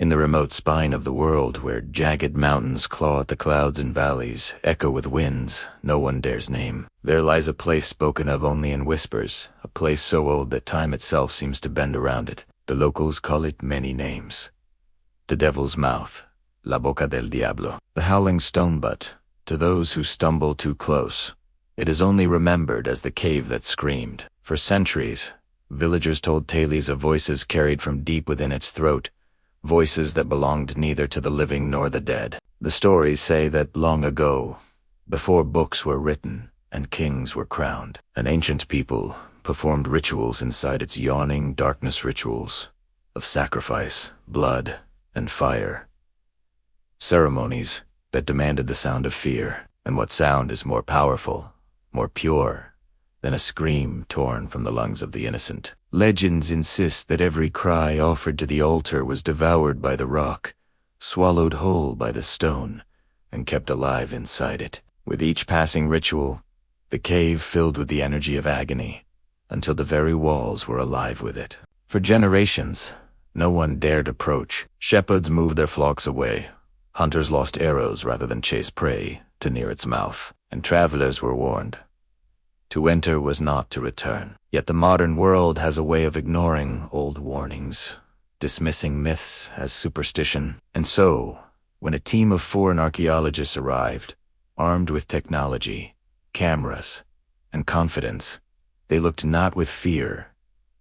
In the remote spine of the world, where jagged mountains claw at the clouds and valleys, echo with winds no one dares name, there lies a place spoken of only in whispers, a place so old that time itself seems to bend around it. The locals call it many names. The Devil's Mouth, La Boca del Diablo, the Howling Stone, but to those who stumble too close, it is only remembered as the cave that screamed. For centuries, villagers told tales of voices carried from deep within its throat, voices that belonged neither to the living nor the dead. The stories say that long ago, before books were written and kings were crowned, an ancient people performed rituals inside its yawning darkness, rituals of sacrifice, blood, and fire. Ceremonies that demanded the sound of fear. And what sound is more powerful, more pure, than a scream torn from the lungs of the innocent? Legends insist that every cry offered to the altar was devoured by the rock, swallowed whole by the stone, and kept alive inside it. With each passing ritual, the cave filled with the energy of agony, until the very walls were alive with it. For generations, no one dared approach. Shepherds moved their flocks away. Hunters lost arrows rather than chase prey to near its mouth, and travelers were warned. To enter was not to return. Yet the modern world has a way of ignoring old warnings, dismissing myths as superstition. And so, when a team of foreign archaeologists arrived, armed with technology, cameras, and confidence, they looked not with fear,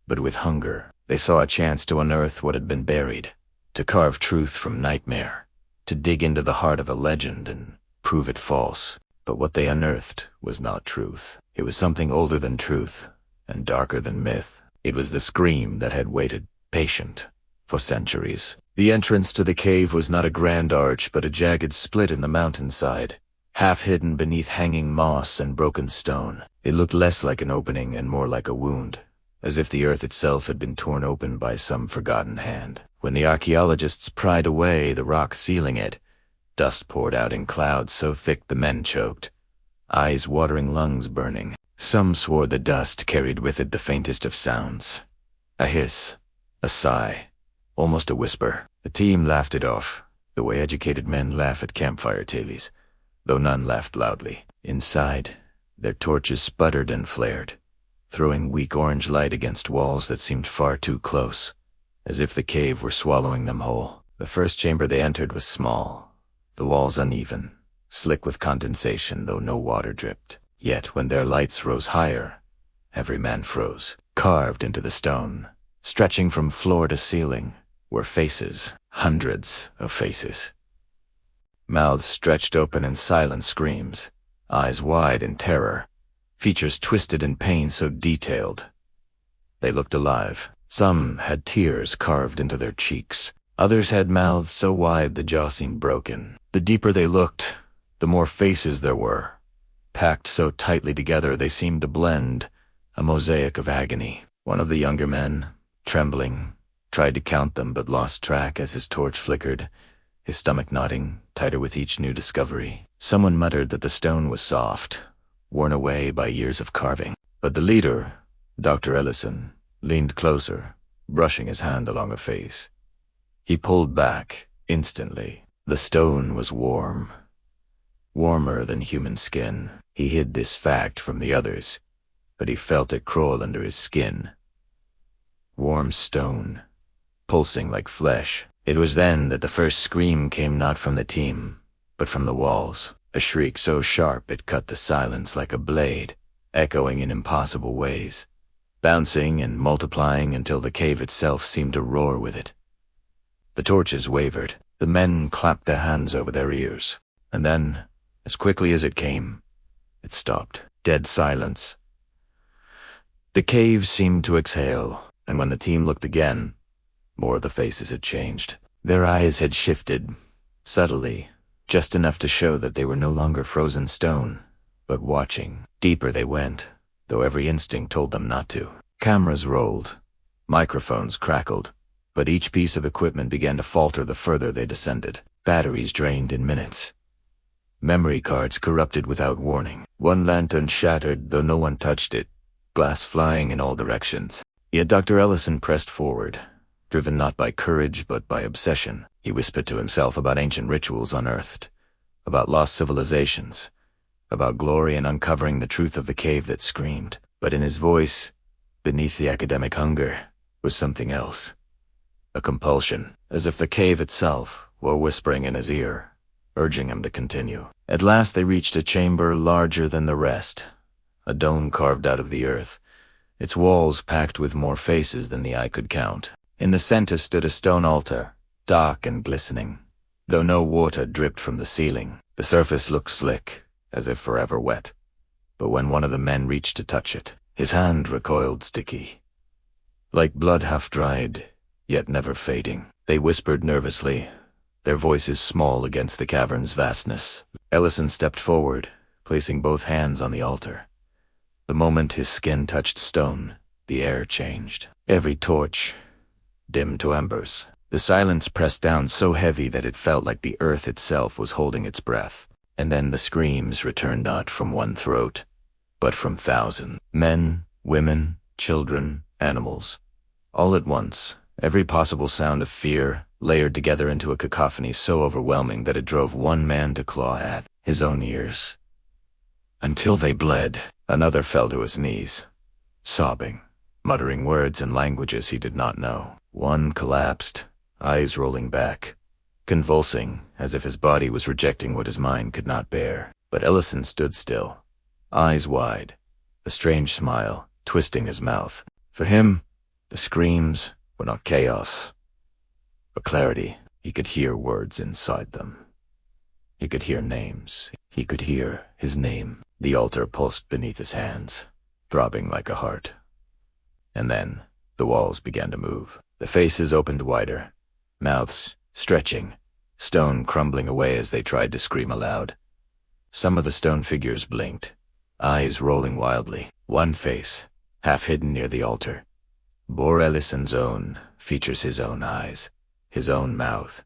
but with hunger. They saw a chance to unearth what had been buried, to carve truth from nightmare, to dig into the heart of a legend and prove it false. But what they unearthed was not truth. It was something older than truth and darker than myth. It was the scream that had waited, patient, for centuries. The entrance to the cave was not a grand arch, but a jagged split in the mountainside, half hidden beneath hanging moss and broken stone. It looked less like an opening and more like a wound, as if the earth itself had been torn open by some forgotten hand. When the archaeologists pried away the rock sealing it, dust poured out in clouds so thick the men choked, eyes watering, lungs burning. Some swore the dust carried with it the faintest of sounds, a hiss, a sigh, almost a whisper. The team laughed it off, the way educated men laugh at campfire tales, though none laughed loudly. Inside, their torches sputtered and flared, throwing weak orange light against walls that seemed far too close, as if the cave were swallowing them whole. The first chamber they entered was small, the walls uneven, slick with condensation, though no water dripped. Yet when their lights rose higher, every man froze. Carved into the stone, stretching from floor to ceiling, were faces, hundreds of faces. Mouths stretched open in silent screams, eyes wide in terror, features twisted in pain so detailed. They looked alive. Some had tears carved into their cheeks. Others had mouths so wide the jaw seemed broken. The deeper they looked, the more faces there were. Packed so tightly together they seemed to blend, a mosaic of agony. One of the younger men, trembling, tried to count them but lost track as his torch flickered, his stomach knotting tighter with each new discovery. Someone muttered that the stone was soft, worn away by years of carving. But the leader, Dr. Ellison, leaned closer, brushing his hand along a face. He pulled back instantly. The stone was warm, warmer than human skin. He hid this fact from the others, but he felt it crawl under his skin. Warm stone, pulsing like flesh. It was then that the first scream came, not from the team, but from the walls. A shriek so sharp it cut the silence like a blade, echoing in impossible ways, bouncing and multiplying until the cave itself seemed to roar with it. The torches wavered. The men clapped their hands over their ears. And then, as quickly as it came, it stopped. Dead silence. The cave seemed to exhale, and when the team looked again, more of the faces had changed. Their eyes had shifted, subtly, just enough to show that they were no longer frozen stone, but watching. Deeper they went, though every instinct told them not to. Cameras rolled, microphones crackled, but each piece of equipment began to falter the further they descended. Batteries drained in minutes. Memory cards corrupted without warning. One lantern shattered, though no one touched it, glass flying in all directions. Yet Dr. Ellison pressed forward, driven not by courage but by obsession. He whispered to himself about ancient rituals unearthed, about lost civilizations, about glory and uncovering the truth of the cave that screamed. But in his voice, beneath the academic hunger, was something else. A compulsion, as if the cave itself were whispering in his ear, urging him to continue. At last they reached a chamber larger than the rest, a dome carved out of the earth, its walls packed with more faces than the eye could count. In the center stood a stone altar, dark and glistening. Though no water dripped from the ceiling, the surface looked slick, as if forever wet. But when one of the men reached to touch it, his hand recoiled sticky. Like blood half-dried, yet never fading. They whispered nervously, their voices small against the cavern's vastness. Ellison stepped forward, placing both hands on the altar. The moment his skin touched stone, the air changed. Every torch dimmed to embers. The silence pressed down so heavy that it felt like the earth itself was holding its breath. And then the screams returned not from one throat, but from thousands. Men, women, children, animals. All at once, every possible sound of fear layered together into a cacophony so overwhelming that it drove one man to claw at his own ears. Until they bled, another fell to his knees, sobbing, muttering words in languages he did not know. One collapsed, eyes rolling back, convulsing as if his body was rejecting what his mind could not bear. But Ellison stood still, eyes wide, a strange smile twisting his mouth. For him, the screams were not chaos, but clarity. He could hear words inside them. He could hear names. He could hear his name. The altar pulsed beneath his hands, throbbing like a heart. And then the walls began to move. The faces opened wider, mouths stretching, stone crumbling away as they tried to scream aloud. Some of the stone figures blinked, eyes rolling wildly. One face, half hidden near the altar, bore Ellison's own features, his own eyes, his own mouth,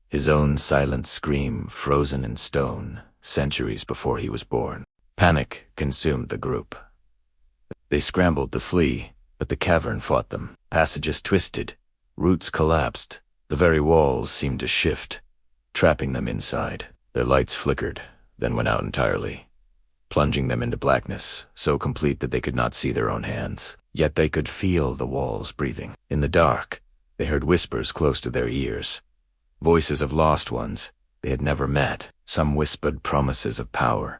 his own silent scream frozen in stone centuries before he was born. Panic consumed the group. They scrambled to flee, but the cavern fought them. Passages twisted, roots collapsed, the very walls seemed to shift, trapping them inside. Their lights flickered, then went out entirely, plunging them into blackness, so complete that they could not see their own hands. Yet they could feel the walls breathing. In the dark, they heard whispers close to their ears, voices of lost ones they had never met. Some whispered promises of power,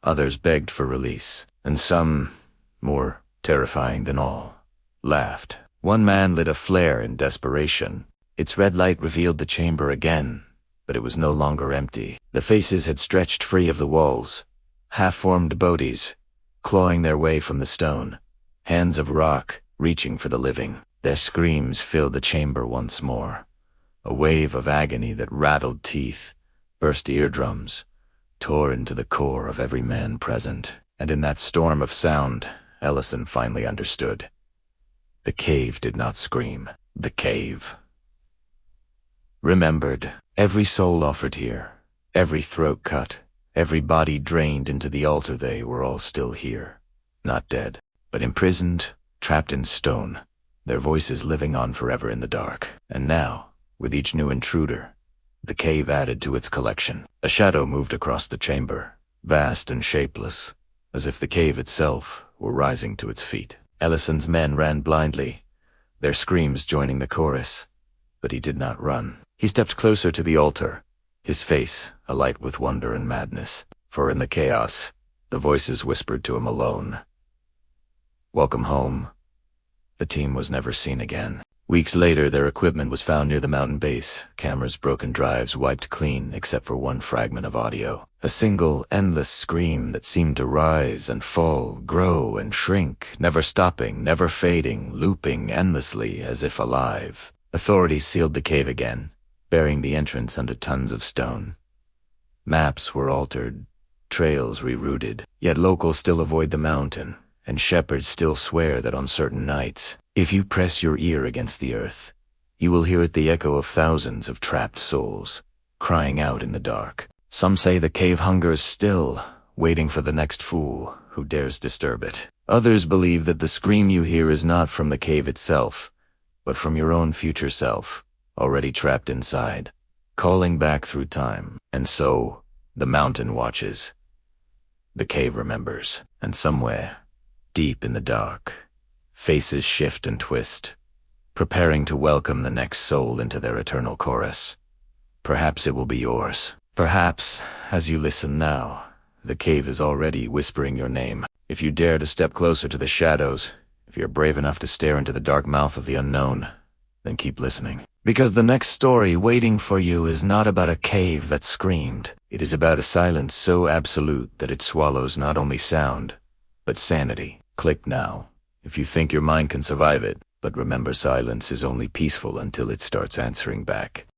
others begged for release, and some, more terrifying than all, laughed. One man lit a flare in desperation. Its red light revealed the chamber again, but it was no longer empty. The faces had stretched free of the walls, half-formed bodies, clawing their way from the stone, hands of rock reaching for the living. Their screams filled the chamber once more, a wave of agony that rattled teeth, burst eardrums, tore into the core of every man present. And in that storm of sound, Ellison finally understood. The cave did not scream. The cave remembered. Every soul offered here, every throat cut, every body drained into the altar, they were all still here. Not dead, but imprisoned, trapped in stone, their voices living on forever in the dark. And now, with each new intruder, the cave added to its collection. A shadow moved across the chamber, vast and shapeless, as if the cave itself were rising to its feet. Ellison's men ran blindly, their screams joining the chorus, but he did not run. He stepped closer to the altar, his face alight with wonder and madness. For in the chaos, the voices whispered to him alone. Welcome home. The team was never seen again. Weeks later, their equipment was found near the mountain base, cameras, broken drives wiped clean except for one fragment of audio. A single, endless scream that seemed to rise and fall, grow and shrink, never stopping, never fading, looping endlessly as if alive. Authorities sealed the cave again, burying the entrance under tons of stone. Maps were altered, trails rerouted, yet locals still avoid the mountain, and shepherds still swear that on certain nights, if you press your ear against the earth, you will hear it the echo of thousands of trapped souls, crying out in the dark. Some say the cave hungers still, waiting for the next fool who dares disturb it. Others believe that the scream you hear is not from the cave itself, but from your own future self, already trapped inside, calling back through time. And so, the mountain watches. The cave remembers, and somewhere, deep in the dark, faces shift and twist, preparing to welcome the next soul into their eternal chorus. Perhaps it will be yours. Perhaps, as you listen now, the cave is already whispering your name. If you dare to step closer to the shadows, if you're brave enough to stare into the dark mouth of the unknown, then keep listening. Because the next story waiting for you is not about a cave that screamed. It is about a silence so absolute that it swallows not only sound, but sanity. Click now, if you think your mind can survive it, but remember, silence is only peaceful until it starts answering back.